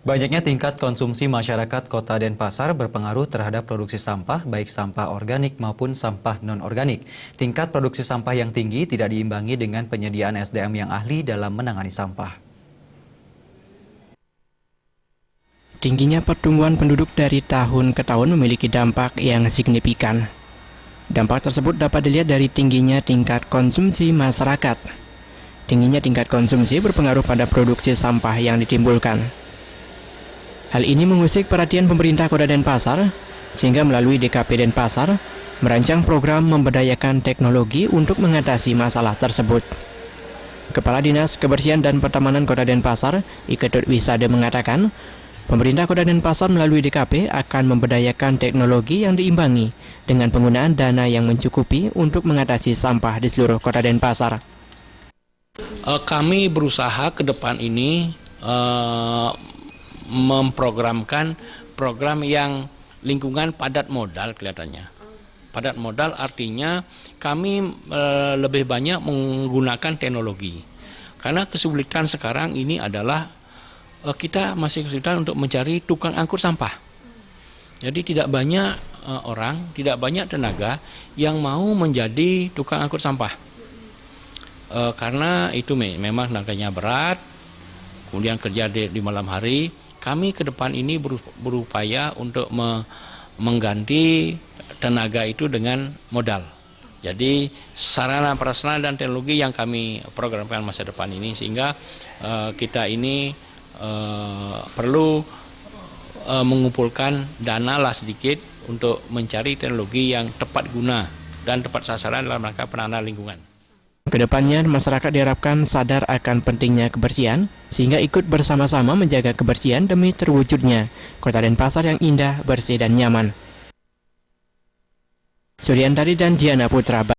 Banyaknya tingkat konsumsi masyarakat Kota Denpasar berpengaruh terhadap produksi sampah, baik sampah organik maupun sampah non-organik. Tingkat produksi sampah yang tinggi tidak diimbangi dengan penyediaan SDM yang ahli dalam menangani sampah. Tingginya pertumbuhan penduduk dari tahun ke tahun memiliki dampak yang signifikan. Dampak tersebut dapat dilihat dari tingginya tingkat konsumsi masyarakat. Tingginya tingkat konsumsi berpengaruh pada produksi sampah yang ditimbulkan. Hal ini mengusik perhatian pemerintah Kota Denpasar, sehingga melalui DKP Denpasar merancang program memberdayakan teknologi untuk mengatasi masalah tersebut. Kepala Dinas Kebersihan dan Pertamanan Kota Denpasar, Iketut Wisade mengatakan, pemerintah Kota Denpasar melalui DKP akan memberdayakan teknologi yang diimbangi dengan penggunaan dana yang mencukupi untuk mengatasi sampah di seluruh Kota Denpasar. Kami berusaha ke depan ini memprogramkan program yang lingkungan padat modal kelihatannya. Padat modal artinya kami lebih banyak menggunakan teknologi. Karena kesulitan sekarang ini adalah kita masih kesulitan untuk mencari tukang angkut sampah. Jadi tidak banyak orang, tidak banyak tenaga yang mau menjadi tukang angkut sampah. Karena itu memang tenaganya berat, kemudian kerja di malam hari. Kami ke depan ini berupaya untuk mengganti tenaga itu dengan modal. Jadi sarana prasarana dan teknologi yang kami programkan masa depan ini, sehingga kita ini perlu mengumpulkan dana lah sedikit untuk mencari teknologi yang tepat guna dan tepat sasaran dalam rangka penanganan lingkungan. Kedepannya, masyarakat diharapkan sadar akan pentingnya kebersihan, sehingga ikut bersama-sama menjaga kebersihan demi terwujudnya Kota Denpasar yang indah, bersih, dan nyaman. Suryantari dan Diana Putra.